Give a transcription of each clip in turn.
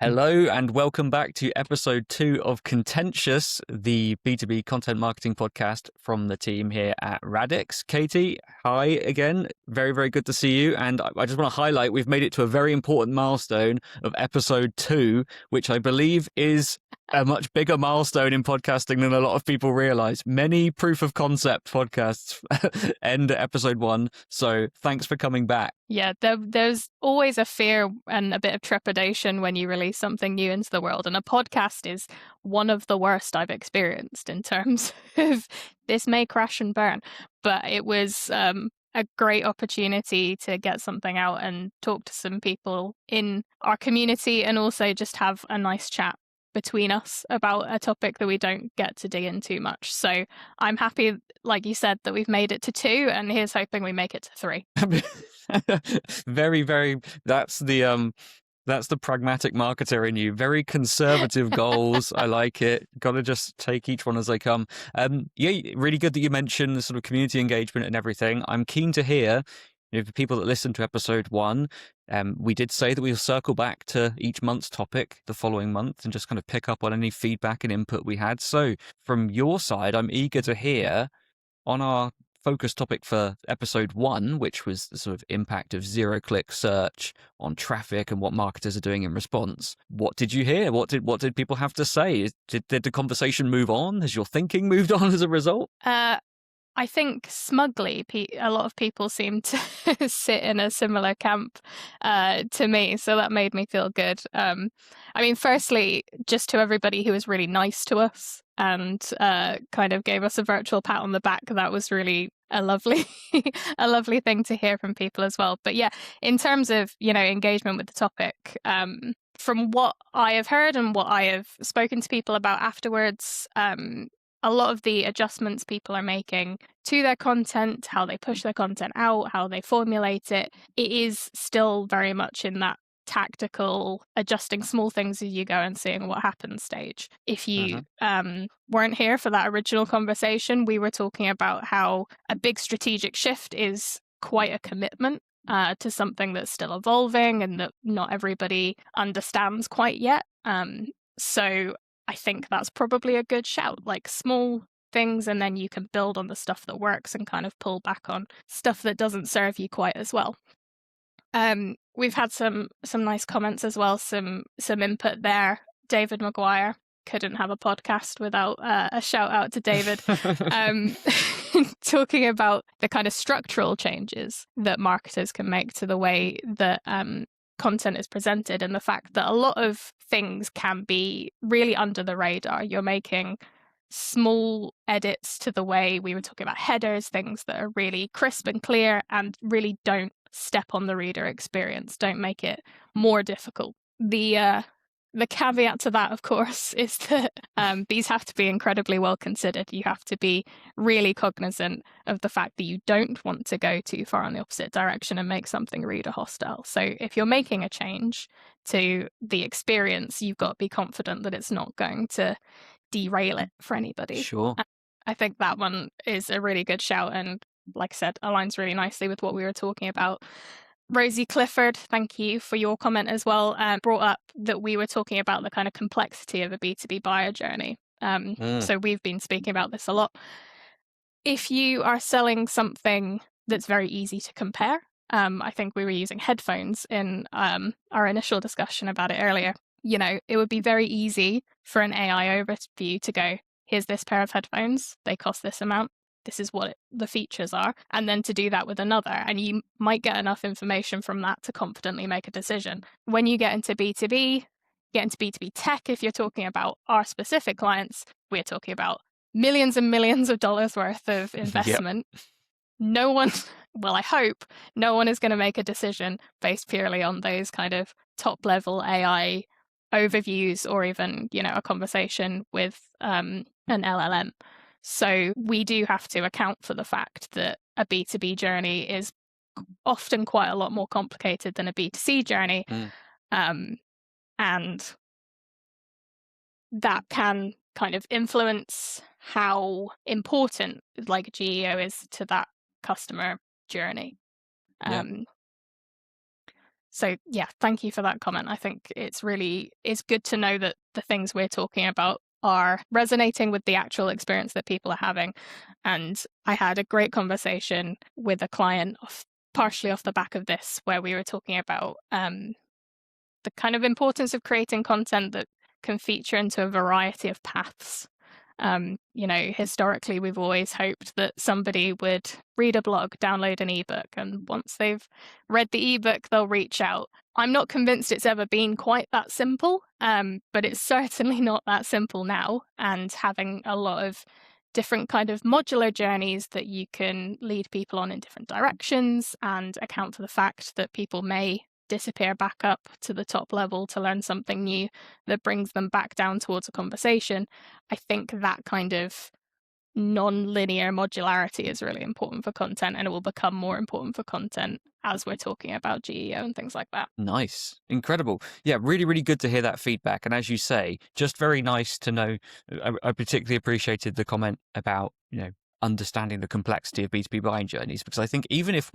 Hello and welcome back to episode 2 of Contentious, the B2B Content Marketing Podcast from the team here at Radix. Katie, hi again. Very, very good to see you. And I just want to highlight we've made it to a very important milestone of episode 2, which I believe is a much bigger milestone in podcasting than a lot of people realize. Many proof of concept podcasts end at episode 1. So thanks for coming back. Yeah, there's always a fear and a bit of trepidation when you release something new into the world. And a podcast is one of the worst I've experienced in terms of this may crash and burn. But it was a great opportunity to get something out and talk to some people in our community and also just have a nice chat between us about a topic that we don't get to dig in too much. So I'm happy, like you said, that we've made it to 2, and here's hoping we make it to 3. Very, very. That's the pragmatic marketer in you. Very conservative goals. I like it. Got to just take each one as they come. Yeah, really good that you mentioned the sort of community engagement and everything. I'm keen to hear. For people that listened to episode 1, we did say that we'll circle back to each month's topic the following month and just kind of pick up on any feedback and input we had. So from your side, I'm eager to hear on our focus topic for episode 1, which was the sort of impact of zero-click search on traffic and what marketers are doing in response. What did you hear? What did people have to say? Did the conversation move on? Has your thinking moved on as a result? I think smugly, a lot of people seem to sit in a similar camp to me, so that made me feel good. I mean, firstly, just to everybody who was really nice to us and kind of gave us a virtual pat on the back, that was really a lovely, a lovely thing to hear from people as well. But yeah, in terms of engagement with the topic, from what I have heard and what I have spoken to people about afterwards. A lot of the adjustments people are making to their content, how they push their content out, how they formulate it, it is still very much in that tactical, adjusting small things as you go and seeing what happens stage. If you weren't here for that original conversation, we were talking about how a big strategic shift is quite a commitment to something that's still evolving and that not everybody understands quite yet. So I think that's probably a good shout, like small things, and then you can build on the stuff that works and kind of pull back on stuff that doesn't serve you quite as well. We've had some nice comments as well, some input there. David Maguire, couldn't have a podcast without a shout out to David, talking about the kind of structural changes that marketers can make to the way that content is presented, and the fact that a lot of things can be really under the radar. You're making small edits to the way we were talking about headers, things that are really crisp and clear and really don't step on the reader experience, don't make it more difficult. The caveat to that, of course, is that these have to be incredibly well considered. You have to be really cognizant of the fact that you don't want to go too far in the opposite direction and make something reader hostile. So if you're making a change to the experience, you've got to be confident that it's not going to derail it for anybody. Sure. I think that one is a really good shout, and like I said, aligns really nicely with what we were talking about. Rosie Clifford, thank you for your comment as well, brought up that we were talking about the kind of complexity of a B2B buyer journey. So we've been speaking about this a lot. If you are selling something that's very easy to compare, I think we were using headphones in our initial discussion about it earlier. It would be very easy for an AI overview to go, here's this pair of headphones, they cost this amount. This is what the features are, and then to do that with another, and you might get enough information from that to confidently make a decision. When you get into B2B, get into B2B tech, if you're talking about our specific clients, we're talking about millions and millions of dollars worth of investment. Yep. No one, well, I hope, no one is going to make a decision based purely on those kind of top-level AI overviews or even, a conversation with an LLM. So we do have to account for the fact that a B2B journey is often quite a lot more complicated than a B2C journey. And that can kind of influence how important like GEO is to that customer journey. So yeah, thank you for that comment. I think it's good to know that the things we're talking about are resonating with the actual experience that people are having. And I had a great conversation with a client partially off the back of this, where we were talking about the kind of importance of creating content that can feature into a variety of paths. Historically, we've always hoped that somebody would read a blog, download an ebook, and once they've read the ebook, they'll reach out. I'm not convinced it's ever been quite that simple, but it's certainly not that simple now. And having a lot of different kind of modular journeys that you can lead people on in different directions and account for the fact that people may disappear back up to the top level to learn something new that brings them back down towards a conversation. I think that kind of non-linear modularity is really important for content, and it will become more important for content as we're talking about GEO and things like that. Nice. Incredible. Yeah, really, really good to hear that feedback. And as you say, just very nice to know. I particularly appreciated the comment about, understanding the complexity of B2B buying journeys, because I think even if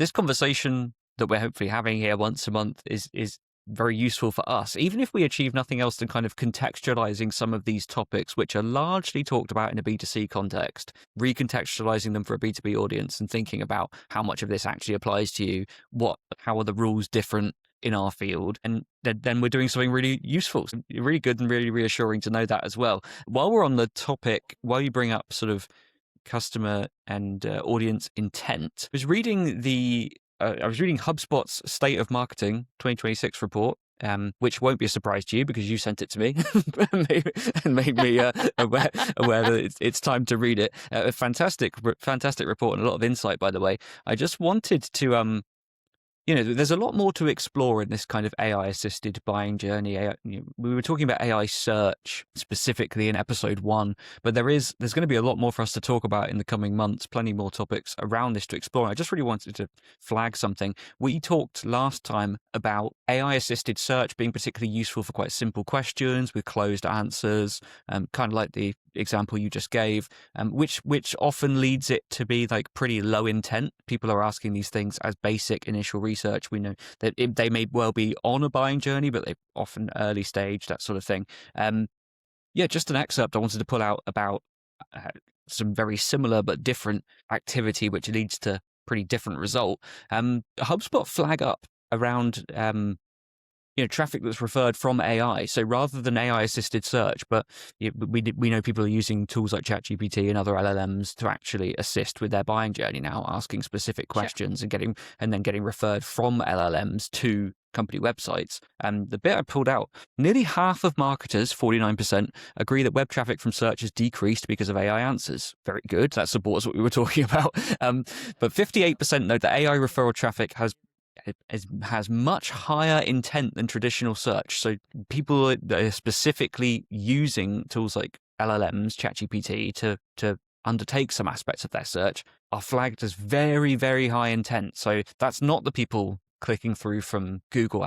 this conversation that we're hopefully having here once a month is very useful for us, even if we achieve nothing else than kind of contextualizing some of these topics, which are largely talked about in a B2C context, recontextualizing them for a B2B audience and thinking about how much of this actually applies to you, how are the rules different in our field, and then we're doing something really useful. So really good and really reassuring to know that as well. While we're on the topic, while you bring up sort of customer and audience intent, I was reading HubSpot's State of Marketing 2026 report, which won't be a surprise to you because you sent it to me and made me aware that it's time to read it. A fantastic report and a lot of insight, by the way. I just wanted to there's a lot more to explore in this kind of AI-assisted buying journey. We were talking about AI search specifically in episode 1, but there's going to be a lot more for us to talk about in the coming months, plenty more topics around this to explore. I just really wanted to flag something. We talked last time about AI-assisted search being particularly useful for quite simple questions with closed answers, kind of like the example you just gave, which often leads it to be like pretty low intent. People are asking these things as basic initial research. We know that they may well be on a buying journey, but they're often early stage, that sort of thing. Just an excerpt I wanted to pull out about some very similar but different activity, which leads to pretty different result. HubSpot flag up around traffic that's referred from AI. So rather than AI-assisted search, but we know people are using tools like ChatGPT and other LLMs to actually assist with their buying journey now, asking specific questions and then getting referred from LLMs to company websites. And the bit I pulled out, nearly half of marketers, 49%, agree that web traffic from search has decreased because of AI answers. Very good. That supports what we were talking about. But 58% note that AI referral traffic has much higher intent than traditional search. So people that are specifically using tools like LLMs, ChatGPT to undertake some aspects of their search are flagged as very, very high intent. So that's not the people clicking through from Google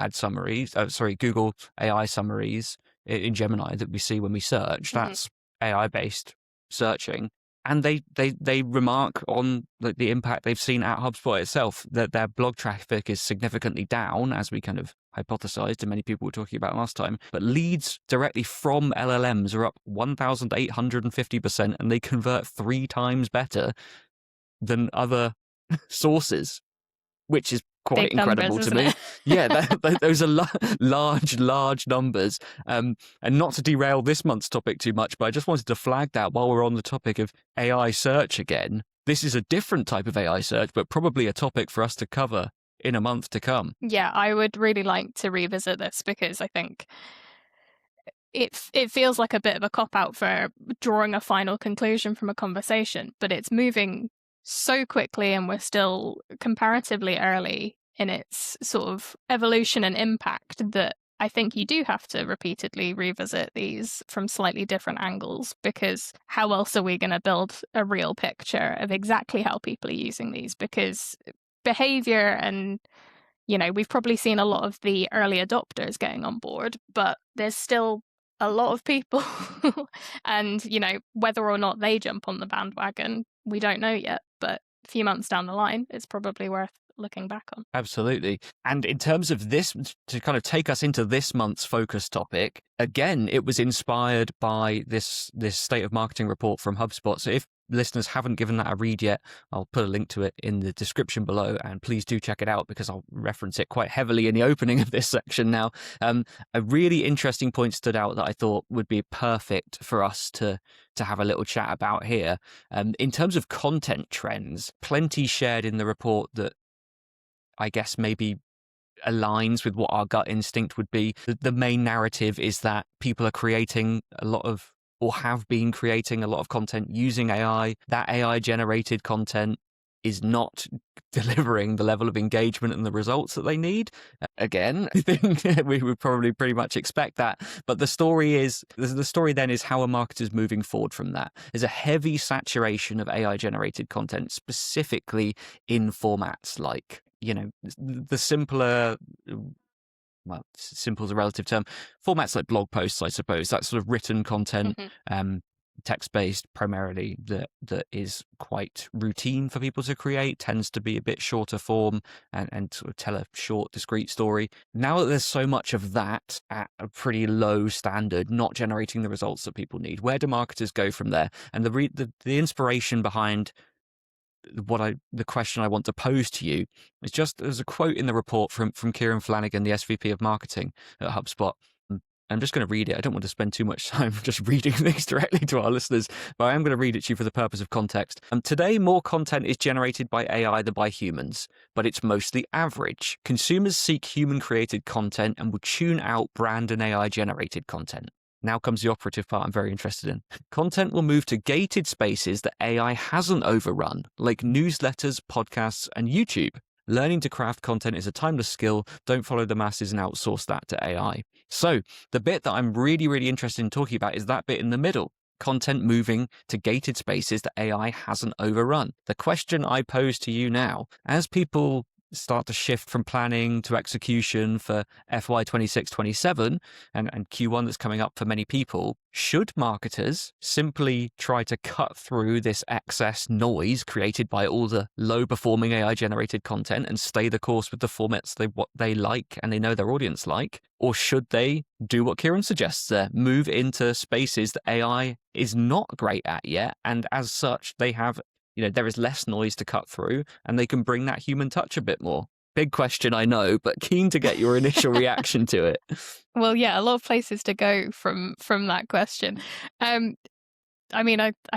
Google AI summaries in Gemini that we see when we search. Mm-hmm. That's AI-based searching. And they remark on the impact they've seen at HubSpot itself, that their blog traffic is significantly down, as we kind of hypothesized and many people were talking about last time. But leads directly from LLMs are up 1,850%, and they convert 3 times better than other sources, which is quite incredible to me. Yeah, those are large numbers. And not to derail this month's topic too much, but I just wanted to flag that while we're on the topic of AI search again. This is a different type of AI search, but probably a topic for us to cover in a month to come. Yeah, I would really like to revisit this because I think it feels like a bit of a cop-out for drawing a final conclusion from a conversation, but it's moving so quickly and we're still comparatively early in its sort of evolution and impact that I think you do have to repeatedly revisit these from slightly different angles, because how else are we going to build a real picture of exactly how people are using these? Because behavior and, we've probably seen a lot of the early adopters getting on board, but there's still a lot of people and, whether or not they jump on the bandwagon, we don't know yet, but a few months down the line, it's probably worth looking back on. Absolutely. And in terms of this, to kind of take us into this month's focus topic, again, it was inspired by this state of marketing report from HubSpot. So if listeners haven't given that a read yet, I'll put a link to it in the description below, and please do check it out because I'll reference it quite heavily in the opening of this section now. A really interesting point stood out that I thought would be perfect for us to have a little chat about here. In terms of content trends, plenty shared in the report that I guess maybe aligns with what our gut instinct would be. The main narrative is that people are creating a lot of, or have been creating a lot of content using AI. That AI generated content is not delivering the level of engagement and the results that they need. Again, I think we would probably pretty much expect that. But the story then is how are marketers moving forward from that? There's a heavy saturation of AI generated content, specifically in formats like, the simpler, well, simple is a relative term, formats like blog posts, I suppose, that sort of written content, text-based primarily, that is quite routine for people to create, tends to be a bit shorter form and sort of tell a short, discrete story. Now that there's so much of that at a pretty low standard, not generating the results that people need, where do marketers go from there? And the inspiration behind the question I want to pose to you is just, there's a quote in the report from Kieran Flanagan, the SVP of marketing at HubSpot. I'm just going to read it. I don't want to spend too much time just reading things directly to our listeners, but I am going to read it to you for the purpose of context. Today, more content is generated by AI than by humans, but it's mostly average. Consumers seek human-created content and will tune out brand and AI-generated content. Now comes the operative part I'm very interested in. Content will move to gated spaces that AI hasn't overrun, like newsletters, podcasts, and YouTube. Learning to craft content is a timeless skill. Don't follow the masses and outsource that to AI. So the bit that I'm really, really interested in talking about is that bit in the middle. Content moving to gated spaces that AI hasn't overrun. The question I pose to you now, as people start to shift from planning to execution for FY26-27 and Q1 that's coming up for many people, should marketers simply try to cut through this excess noise created by all the low-performing AI-generated content and stay the course with the formats what they like and they know their audience like? Or should they do what Kieran suggests there, move into spaces that AI is not great at yet, and as such, they have there is less noise to cut through and they can bring that human touch a bit more? Big question, I know, but keen to get your initial reaction to it. Well, yeah, a lot of places to go from that question. I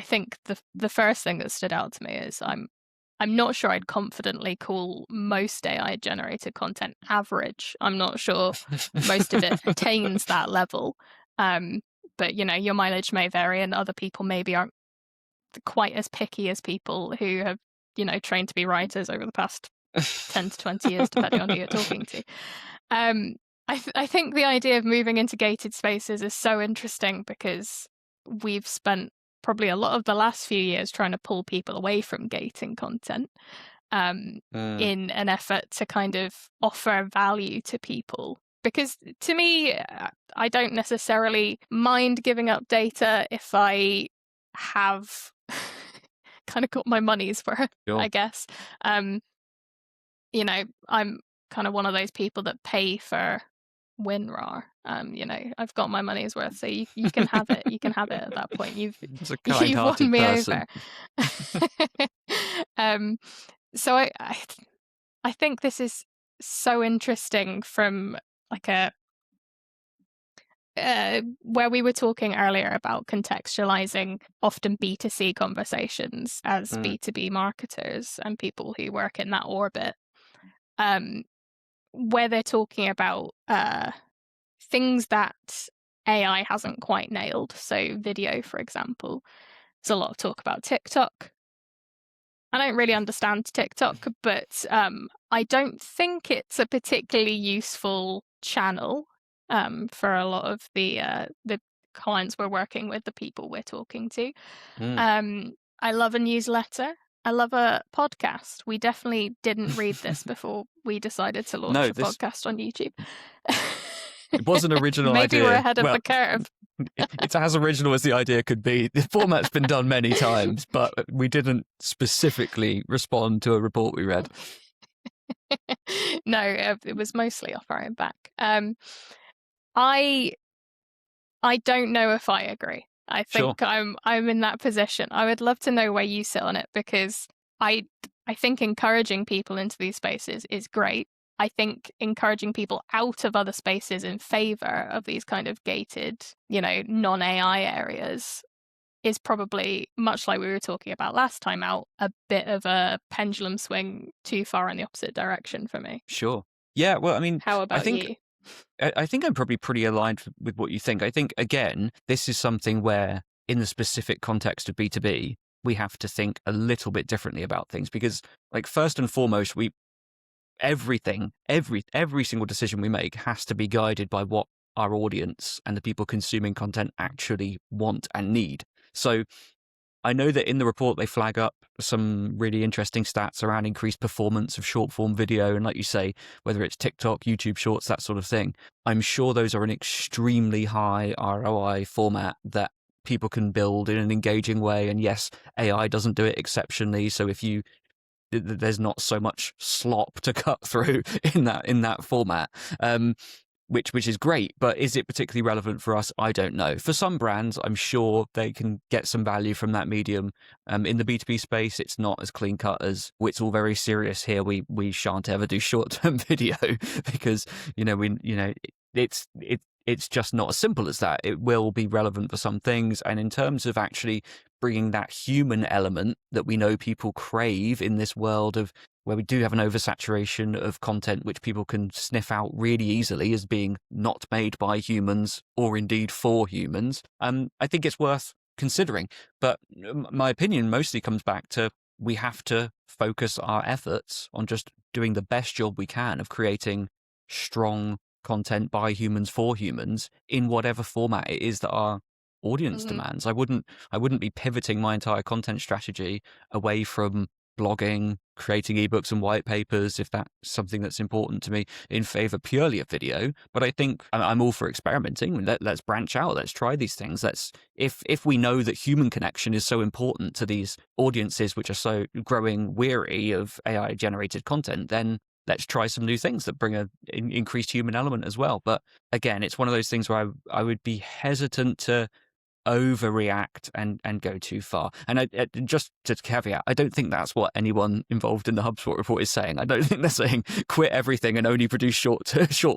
think the first thing that stood out to me is I'm not sure I'd confidently call most AI generated content average. I'm not sure most of it attains that level. But your mileage may vary and other people maybe aren't quite as picky as people who have trained to be writers over the past 10 to 20 years, depending on who you're talking to. I think the idea of moving into gated spaces is so interesting because we've spent probably a lot of the last few years trying to pull people away from gating content in an effort to kind of offer value to people. Because to me, I don't necessarily mind giving up data if I have kind of got my money's worth, sure. I guess. I'm kind of one of those people that pay for WinRAR. I've got my money's worth, so you can have it. You can have it at that point. You've won me over. So I think this is so interesting from like where we were talking earlier about contextualizing often B2C conversations as B2B marketers and people who work in that orbit, where they're talking about things that AI hasn't quite nailed. So video, for example. There's a lot of talk about TikTok. I don't really understand TikTok, but I don't think it's a particularly useful channel for a lot of the clients we're working with, the people we're talking to. I love a newsletter. I love a podcast. We definitely didn't read this before we decided to launch a podcast on YouTube. It was an original Maybe idea. Maybe we're ahead of the curve. It's as original as the idea could be. The format's been done many times, but we didn't specifically respond to a report we read. No, it was mostly off our own back. I don't know if I agree. I Sure. think I'm in that position. I would love to know where you sit on it, because I think encouraging people into these spaces is great. I think encouraging people out of other spaces in favor of these kind of gated, non-AI areas is probably, much like we were talking about last time out, a bit of a pendulum swing too far in the opposite direction for me. Sure. Yeah, well, I mean, How I about think you? I think I'm probably pretty aligned with what you think. I think, again, this is something where, in the specific context of B2B, we have to think a little bit differently about things, because, like, first and foremost, every single decision we make has to be guided by what our audience and the people consuming content actually want and need. So I know that in the report they flag up some really interesting stats around increased performance of short form video. And like you say, whether it's TikTok, YouTube Shorts, that sort of thing, I'm sure those are an extremely high ROI format that people can build in an engaging way. And yes, AI doesn't do it exceptionally. So there's not so much slop to cut through in that format. Which is great, but is it particularly relevant for us? I don't know. For some brands, I'm sure they can get some value from that medium. In the B2B space, it's not as clean cut as, oh, it's all very serious here. We shan't ever do short term video because it's just not as simple as that. It will be relevant for some things, and in terms of actually bringing that human element that we know people crave in this world of where we do have an oversaturation of content which people can sniff out really easily as being not made by humans or indeed for humans, I think it's worth considering. But my opinion mostly comes back to, we have to focus our efforts on just doing the best job we can of creating strong content by humans for humans in whatever format it is that our audience demands. I wouldn't be pivoting my entire content strategy away from blogging, creating ebooks and white papers, if that's something that's important to me, in favor purely of video. But I think I'm all for experimenting. Let's branch out. Let's try these things. If we know that human connection is so important to these audiences which are so growing weary of AI generated content, then let's try some new things that bring an increased human element as well. But again, it's one of those things where I would be hesitant to overreact and go too far. And just to caveat, I don't think that's what anyone involved in the HubSpot report is saying. I don't think they're saying quit everything and only produce short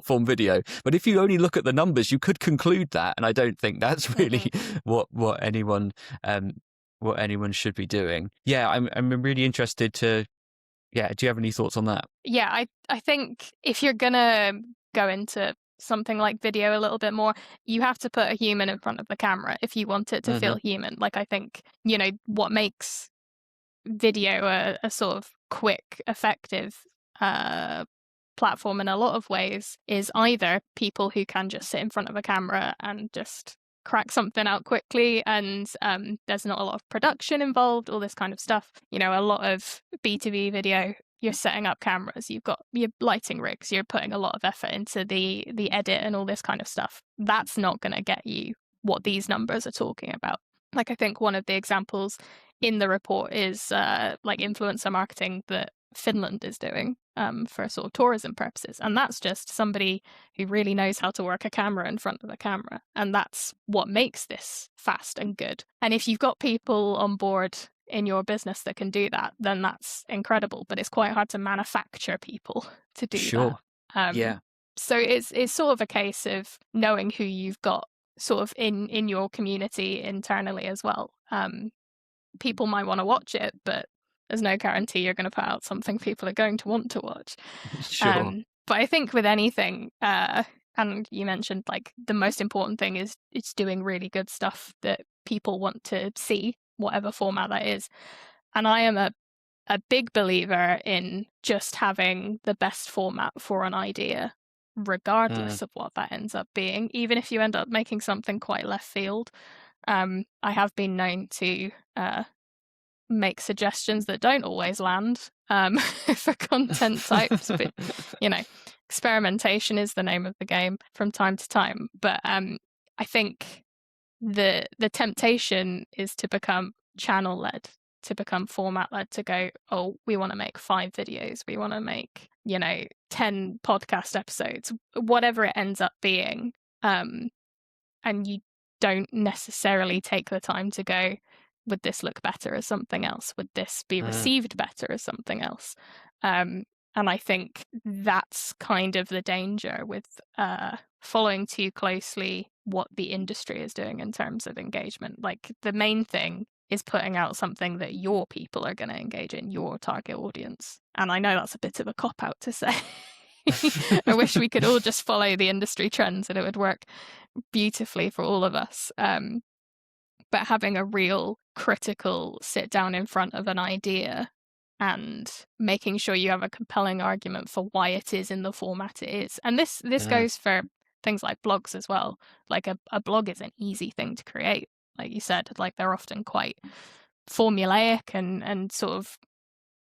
form video. But if you only look at the numbers, you could conclude that. And I don't think that's really what anyone should be doing. Yeah, I'm really interested to. Yeah, do you have any thoughts on that? Yeah, I think if you're gonna go into something like video a little bit more, you have to put a human in front of the camera if you want it to feel human. Like, I think, what makes video a sort of quick, effective platform in a lot of ways is either people who can just sit in front of a camera and just crack something out quickly, and there's not a lot of production involved, all this kind of stuff. A lot of B2B video, you're setting up cameras, you've got your lighting rigs, you're putting a lot of effort into the edit and all this kind of stuff. That's not going to get you what these numbers are talking about. Like, I think one of the examples in the report is like influencer marketing that Finland is doing for sort of tourism purposes. And that's just somebody who really knows how to work a camera in front of the camera. And that's what makes this fast and good. And if you've got people on board in your business that can do that, then that's incredible. But it's quite hard to manufacture people to do that. Yeah. So it's sort of a case of knowing who you've got sort of in your community internally as well. People might want to watch it, but there's no guarantee you're going to put out something people are going to want to watch. Sure. But I think with anything, and you mentioned, like, the most important thing is it's doing really good stuff that people want to see, whatever format that is. And I am a big believer in just having the best format for an idea, regardless of what that ends up being, even if you end up making something quite left field. I have been known to make suggestions that don't always land for content types, but experimentation is the name of the game from time to time. But I think the temptation is to become channel led, to become format led, to go, oh, we want to make 5 videos, we want to make 10 podcast episodes, whatever it ends up being. And you don't necessarily take the time to go, would this look better as something else? Would this be received better as something else? And I think that's kind of the danger with following too closely what the industry is doing in terms of engagement. Like, the main thing is putting out something that your people are going to engage in, your target audience. And I know that's a bit of a cop-out to say. I wish we could all just follow the industry trends and it would work beautifully for all of us. But having a real critical sit down in front of an idea and making sure you have a compelling argument for why it is in the format it is. And this goes for things like blogs as well. Like a blog is an easy thing to create. Like you said, like they're often quite formulaic and sort of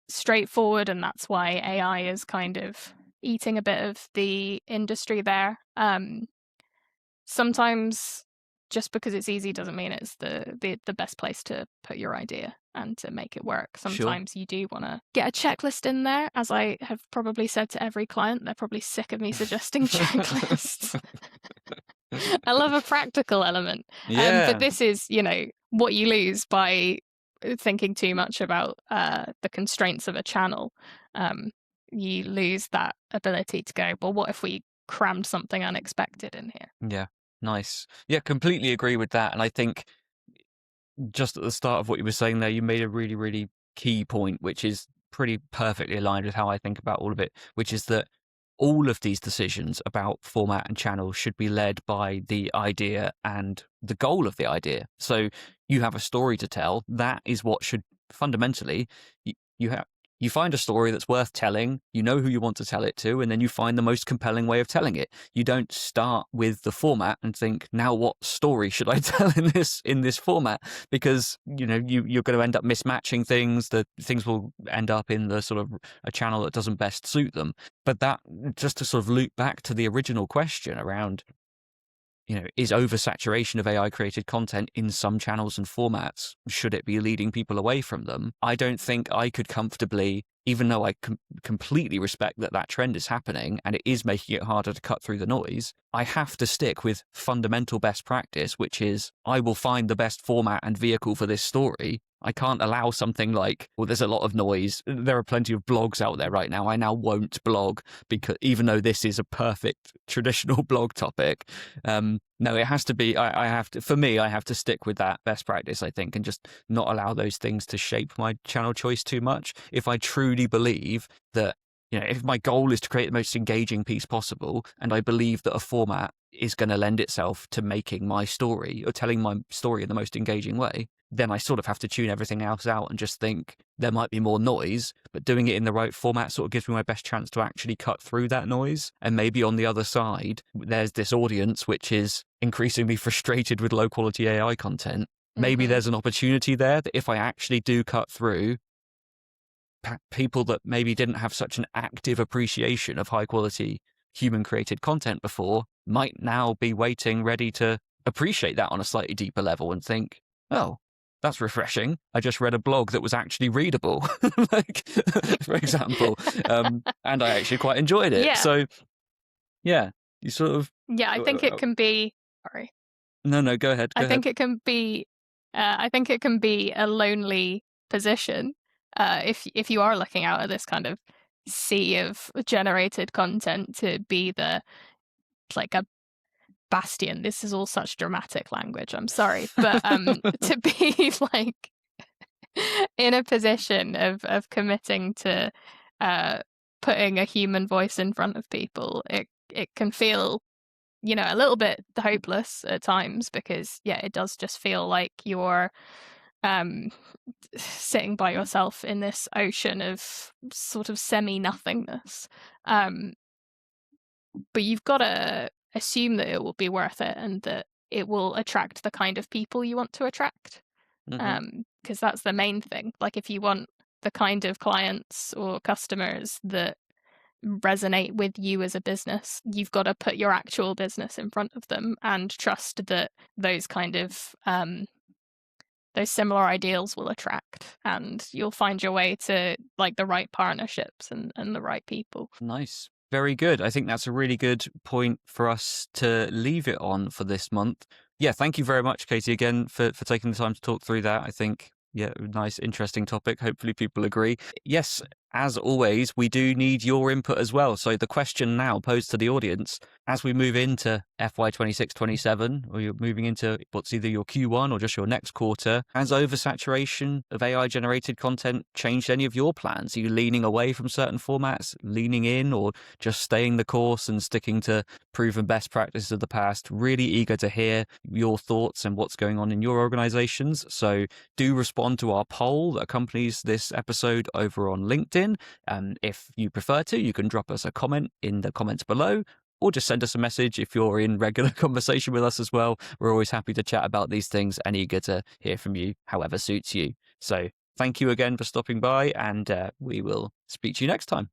straightforward. And that's why AI is kind of eating a bit of the industry there. Sometimes just because it's easy doesn't mean it's the best place to put your idea and to make it work. Sometimes you do want to get a checklist in there. As I have probably said to every client, they're probably sick of me suggesting checklists. I love a practical element. But this is, what you lose by thinking too much about the constraints of a channel. You lose that ability to go, well, what if we crammed something unexpected in here? Yeah, nice. Yeah, completely agree with that. And I think just at the start of what you were saying there, you made a really, really key point, which is pretty perfectly aligned with how I think about all of it, which is that all of these decisions about format and channel should be led by the idea and the goal of the idea. So you have a story to tell. That is what should fundamentally, you find a story that's worth telling, you know who you want to tell it to, and then you find the most compelling way of telling it. You don't start with the format and think, now what story should I tell in this format? Because, you're going to end up mismatching things. The things will end up in the sort of a channel that doesn't best suit them. But that, just to sort of loop back to the original question around, is oversaturation of AI created content in some channels and formats, should it be leading people away from them? I don't think I could comfortably, even though I completely respect that trend is happening and it is making it harder to cut through the noise, I have to stick with fundamental best practice, which is I will find the best format and vehicle for this story. I can't allow something like, well, there's a lot of noise. There are plenty of blogs out there right now. I now won't blog because even though this is a perfect traditional blog topic, no, it has to be, I have to stick with that best practice, I think, and just not allow those things to shape my channel choice too much. If I truly believe that, if my goal is to create the most engaging piece possible, and I believe that a format is going to lend itself to making my story or telling my story in the most engaging way, then I sort of have to tune everything else out and just think there might be more noise, but doing it in the right format sort of gives me my best chance to actually cut through that noise. And maybe on the other side, there's this audience which is increasingly frustrated with low quality AI content. Maybe there's an opportunity there that if I actually do cut through, people that maybe didn't have such an active appreciation of high quality human created content before might now be waiting ready to appreciate that on a slightly deeper level and think, oh, that's refreshing. I just read a blog that was actually readable, like, for example, and I actually quite enjoyed it. Yeah. So, yeah, you sort of... Yeah, I think it can be... Sorry. No, go ahead. I think it can be a lonely position if you are looking out at this kind of sea of generated content to be like a bastion. This is all such dramatic language, I'm sorry, but to be like in a position of committing to putting a human voice in front of people, it can feel a little bit hopeless at times, because it does just feel like you're sitting by yourself in this ocean of sort of semi-nothingness, but you've got to assume that it will be worth it and that it will attract the kind of people you want to attract, because that's the main thing. Like, if you want the kind of clients or customers that resonate with you as a business, you've got to put your actual business in front of them and trust that those kind of those similar ideals will attract, and you'll find your way to like the right partnerships and the right people. Nice. Very good. I think that's a really good point for us to leave it on for this month. Yeah, thank you very much, Katie, again, for taking the time to talk through that. I think, yeah, nice, interesting topic. Hopefully people agree. Yes, as always, we do need your input as well. So the question now posed to the audience, as we move into FY26-27, or you're moving into what's either your Q1 or just your next quarter, has oversaturation of AI-generated content changed any of your plans? Are you leaning away from certain formats, leaning in, or just staying the course and sticking to proven best practices of the past? Really eager to hear your thoughts and what's going on in your organizations. So do respond to our poll that accompanies this episode over on LinkedIn. If you prefer to, you can drop us a comment in the comments below, or just send us a message if you're in regular conversation with us as well. We're always happy to chat about these things and eager to hear from you, however suits you. So thank you again for stopping by, and we will speak to you next time.